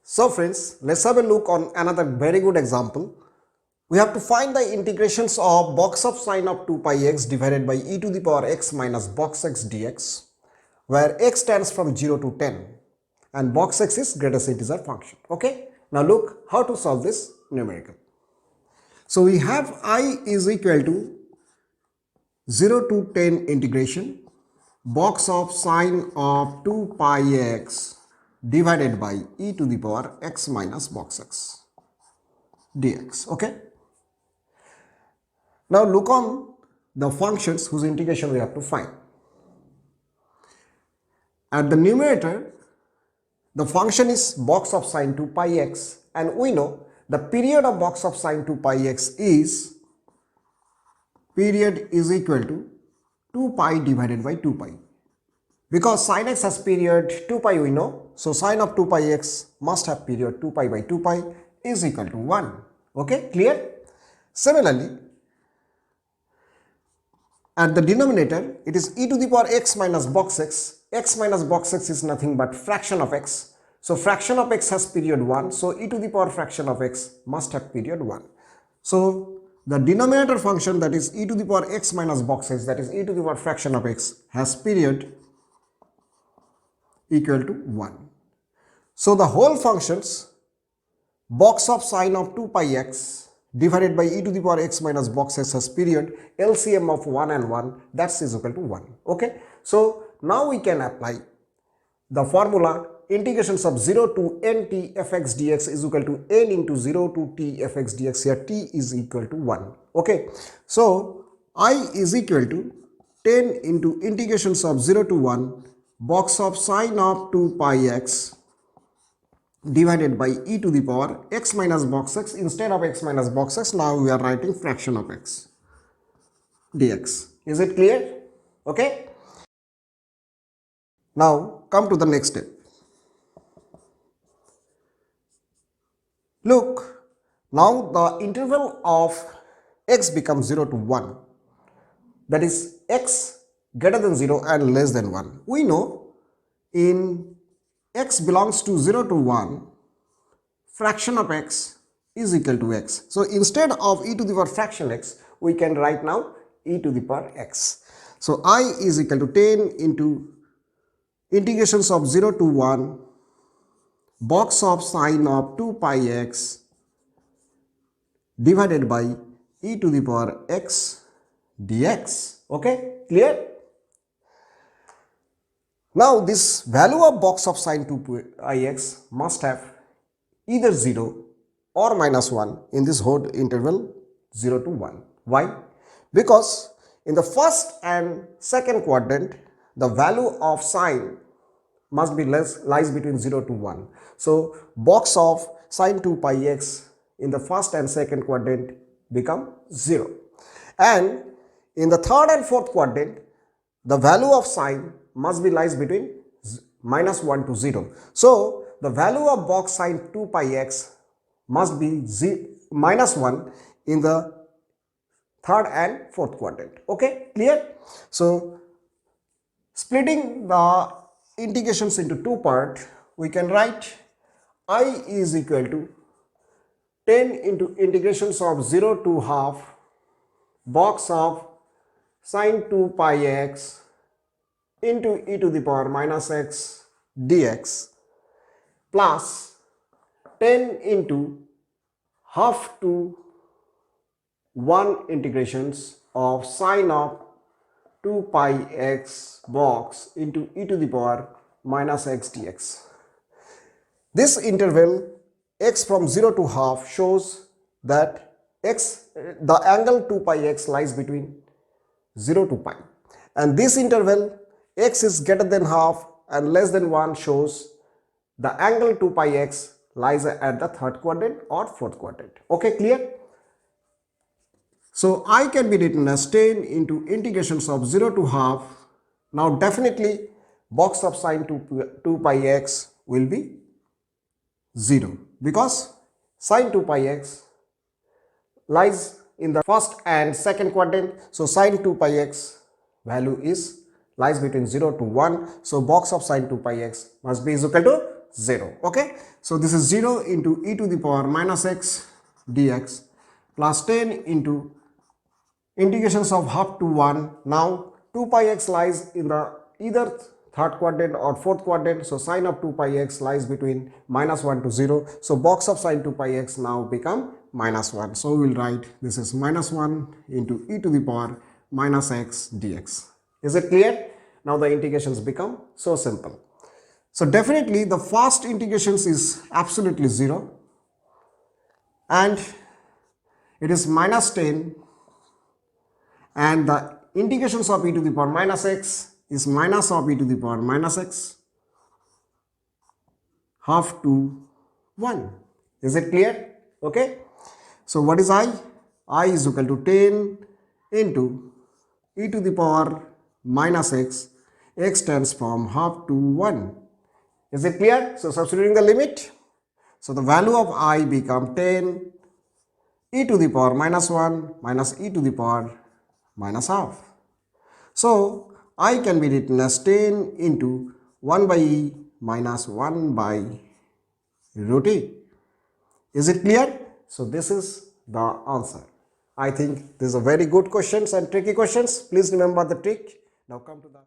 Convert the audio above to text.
So friends, let's have a look on another very good example. We have to find the integrations of box of sine of 2 pi x divided by e to the power x minus box x dx, where x stands from 0 to 10 and box x is greatest integer function. Okay, now look how to solve this numerical. So we have I is equal to 0 to 10 integration box of sine of 2 pi x divided by e to the power x minus box x dx. Okay. Now look on the functions whose integration we have to find. At the numerator, the function is box of sine 2 pi x, and we know the period of box of sine 2 pi x is period is equal to 2 pi divided by 2 pi. Because sin x has period 2 pi we know, so sine of 2 pi x must have period 2 pi by 2 pi is equal to 1. Okay, clear? Similarly, at the denominator, it is e to the power x minus box x. X minus box x is nothing but fraction of x. So fraction of x has period 1. So e to the power fraction of x must have period 1. So the denominator function, that is e to the power x minus box x, that is e to the power fraction of x, has period equal to 1. So the whole functions box of sine of 2 pi x divided by e to the power x minus box x has period LCM of 1 and 1, that's is equal to 1. Okay. So now we can apply the formula integrations of 0 to n t fx dx is equal to n into 0 to t fx dx. Here t is equal to 1. Okay. So I is equal to 10 into integrations of 0 to 1 box of sine of 2 pi x divided by e to the power x minus box x. Instead of x minus box x, now we are writing fraction of x dx. Is it clear? Okay. Now come to the next step. Look, now the interval of x becomes 0 to 1, that is x greater than 0 and less than 1. We know in x belongs to 0 to 1, fraction of x is equal to x. So instead of e to the power fraction x, we can write now e to the power x. So I is equal to 10 into integrations of 0 to 1 box of sine of 2 pi x divided by e to the power x dx. Okay, clear? Now this value of box of sine 2 pi x must have either 0 or minus 1 in this whole interval 0 to 1. Why? Because in the first and second quadrant, the value of sine must be lies between 0 to 1. So box of sine 2 pi x in the first and second quadrant become 0. And in the third and fourth quadrant, the value of sine must be lies between minus 1 to 0. So the value of box sine 2 pi x must be minus 1 in the third and fourth quadrant. Okay, clear? So splitting the integrations into two parts, we can write I is equal to 10 into integrations of 0 to half box of sine 2 pi x into e to the power minus x dx plus 10 into half to 1 integrations of sine of 2 pi x box into e to the power minus x dx. This interval x from 0 to half shows that the angle 2 pi x lies between 0 to pi, and this interval x is greater than half and less than 1 shows the angle 2 pi x lies at the third quadrant or fourth quadrant. Okay, clear? So I can be written as 10 into integrations of 0 to half. Now definitely box of sine 2 pi x will be 0 because sine 2 pi x lies in the first and second quadrant. So sine 2 pi x value is lies between 0 to 1. So box of sine 2 pi x must be is equal to 0. Okay, so this is 0 into e to the power minus x dx plus 10 into integrations of half to 1. Now 2 pi x lies in the either third quadrant or fourth quadrant, so sine of 2 pi x lies between minus 1 to 0. So box of sine 2 pi x now become minus 1. So we will write this is minus 1 into e to the power minus x dx. Is it clear? Now the integrations become so simple. So definitely the first integrations is absolutely 0 and it is minus 10, and the integrations of e to the power minus x is minus of e to the power minus x half to 1. Is it clear? Okay. So what is I? I is equal to 10 into e to the power minus x. X stands from half to 1. Is it clear? So substituting the limit. So the value of I become 10 e to the power minus 1 minus e to the power minus half. So I can be written as 10 into 1 by e minus 1 by root e. Is it clear? So this is the answer. I think these are very good questions and tricky questions. Please remember the trick. Now come to the